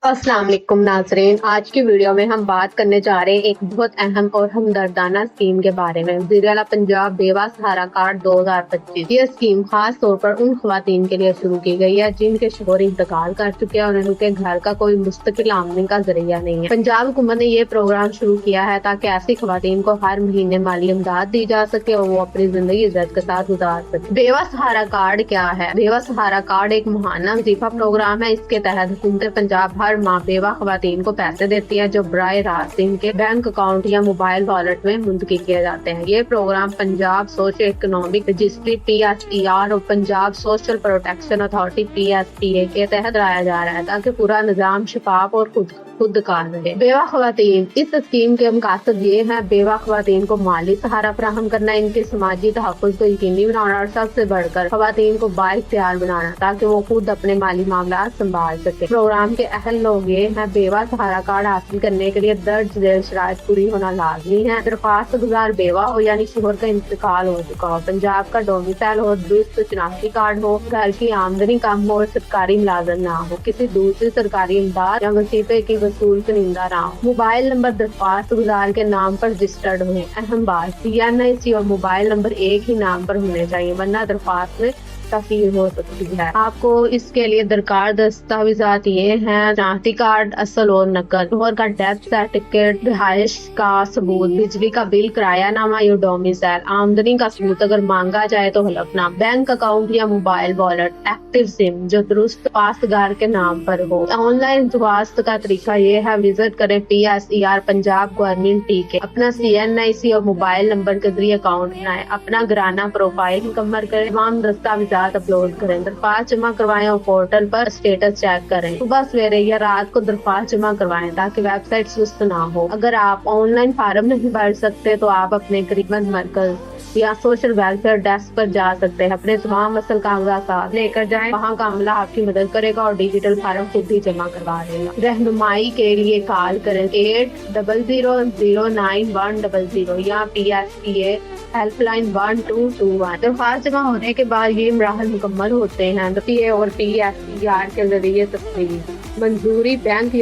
अस्सलाम वालेकुम नाजरीन, आज की वीडियो में हम बात करने जा रहे हैं एक बहुत अहम और हमदर्दाना स्कीम के बारे में। वज़ीर-ए-आला पंजाब बेवा सहारा कार्ड 2025। ये स्कीम खास तौर पर उन खवातीन के लिए शुरू की गई है जिनके शोहर इंतकाल कर चुके हैं और उनके घर का कोई मुस्तकिल आमदनी का जरिया नहीं है। पंजाब हुकूमत ने ये प्रोग्राम शुरू किया है ताकि ऐसी खवातीन को हर महीने माली इमदाद दी जा सके और वो अपनी जिंदगी इज्जत के साथ गुजार सके। बेवा सहारा कार्ड क्या है? बेवा सहारा कार्ड एक माहाना वजीफा प्रोग्राम है। इसके तहत हुकूमत पंजाब हर माह बेवा खवातीन को पैसे देती है जो बराह रास्त इनके बैंक अकाउंट या मोबाइल वॉलेट में मुंतकिल किए जाते हैं। ये programme Punjab social economic registry PSER और Punjab social protection authority PSPA के तहत लाया जा रहा है ताकि पूरा निजाम शफाफ और खुद कार रहे। बेवा खवातीन, इस स्कीम के मकसद ये है बेवा खवातीन को माली सहारा फराहम करना, इनके समाजी तहफ़्फ़ुज़ को यकीनी बनाना और सबसे बढ़कर खवातीन को बाइख्तियार बनाना ताकि वो खुद अपने माली मामला संभाल सके। प्रोग्राम के अहल लोग ये है बेवा सहारा कार्ड हासिल करने के लिए दर्ज झेल शराइत पूरी होना लाजमी है। दरख्वास्त गुजार बेवा हो यानी शोहर का इंतकाल हो चुका हो, पंजाब का डोमिसाइल हो, दुरुस्त शनाख्ती कार्ड हो, घर की आमदनी कम हो और सरकारी मुलाजम ना हो, किसी दूसरी सरकारी इमदाद या वजीफे की वसूल चुनिंदा ना हो, मोबाइल नंबर दरख्वास्त गुजार के नाम पर रजिस्टर्ड हो। अहम बात, CNIC और मोबाइल नंबर एक ही नाम पर होने चाहिए वरना दरख्वास्त में तफसील हो सकती है। आपको इसके लिए दरकार दस्तावेजात ये हैं: शनाख्ती कार्ड असल और नकल, शोहर का डेथ सर्टिफिकेट, रिहाइश का सबूत, बिजली का बिल, किराया नामा या डोमिसाइल, आमदनी का सबूत अगर मांगा जाए तो हलफनामा, बैंक अकाउंट या मोबाइल वॉलेट, एक्टिव सिम जो दुरुस्त पासगार के नाम पर हो। ऑनलाइन दरख्वास्त का तरीका ये है: विजिट करें PSER पंजाब गवर्नमेंट के, अपना CNIC और मोबाइल नंबर के जरिए अकाउंट बनाए, अपना घराना प्रोफाइल मुकम्मल करें, तमाम दस्तावेज अपलोड करें, दरख्वास्त जमा करवाएं और पोर्टल पर स्टेटस चेक करें। सुबह सवेरे या रात को दरख्वास्त जमा करवाएं ताकि वेबसाइट सुस्त ना हो। अगर आप ऑनलाइन फार्म नहीं भर सकते तो आप अपने करीबन मरकज या सोशल वेलफेयर डेस्क पर जा सकते हैं। अपने तमाम असल कागजात लेकर जाएं, वहाँ का अमला आपकी मदद करेगा और डिजिटल फार्म खुद ही जमा करवा देगा। रहनुमाई के लिए कॉल करें 800091100 या PSPA हेल्पलाइन 1221। दरख्वास्त जमा होने के बाद ये मराहल मुकम्मल होते हैं। PA और PSER के जरिए तस्वीर मंजूरी, बैंक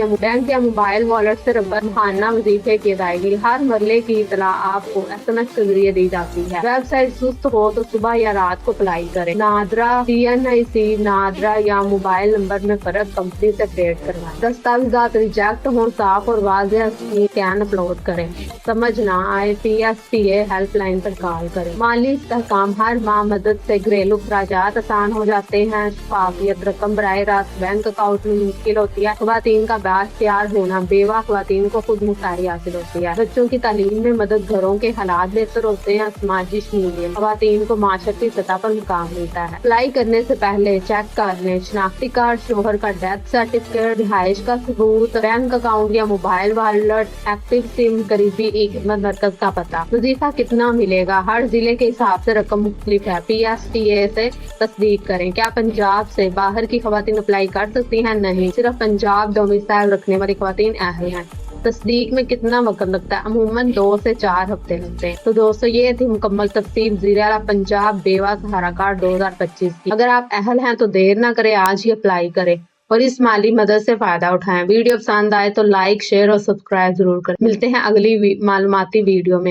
या मोबाइल वॉलेट से माहाना वजीफे की अदायगी, हर मरले की इतला आपको SMS के जरिए दी जाती है। वेबसाइट सुस्त हो तो सुबह या रात को अप्लाई करें। नादरा, CNIC नादरा या मोबाइल नंबर में फर्क कंपनी से अपडेट करवाएं। दस्तावेजात रिजेक्ट हो साफ और वाज़ेह स्कैन अपलोड करें। समझ ना आए PSPA हेल्पलाइन पर कॉल करें। माली इस्तेहकाम, हर माह मदद से घरेलू खर्चात आसान हो जाते हैं। शफाफियत, रकम बराह रास्त बैंक अकाउंट में मुश्किल होती है। खवातीन का बाइख्तियार होना, बेवा खवातीन को खुद मुख्तारी हासिल होती है। बच्चों की तालीम में मदद, घरों के हालात बेहतर होते हैं। समाजी शमूलियत, खवातीन को माशरती सतह पर मुकाम मिलता है। अप्लाई करने से पहले चेक कर लें शनाख्ती कार्ड, शोहर का डेथ सर्टिफिकेट, रिहाइश का सबूत, बैंक अकाउंट या मोबाइल वॉलेट, एक्टिव सिम, करीबी खिदमत मरकज का पता। वजीफा कितना मिलेगा हर जिले के हिसाब से रकम मुख्तलिफ है। PSTA से तस्दीक करें। क्या पंजाब से बाहर की खवातीन अप्लाई कर सकती हैं? नहीं, सिर्फ पंजाब डोमिसाइल रखने वाली खवातीन अहल हैं। तस्दीक में कितना वक्त लगता है? अमूमन 2 से 4 हफ्ते लगते हैं। तो दोस्तों, ये थी मुकम्मल तफसील वज़ीर-ए-आला पंजाब बेवा सहारा कार्ड 2025 की। अगर आप अहल हैं तो देर ना करें, आज ही अप्लाई करें और इस माली मदद से फायदा उठाएं। वीडियो पसंद आए तो लाइक, शेयर और सब्सक्राइब जरूर करें। मिलते हैं अगली मालूमाती वीडियो में।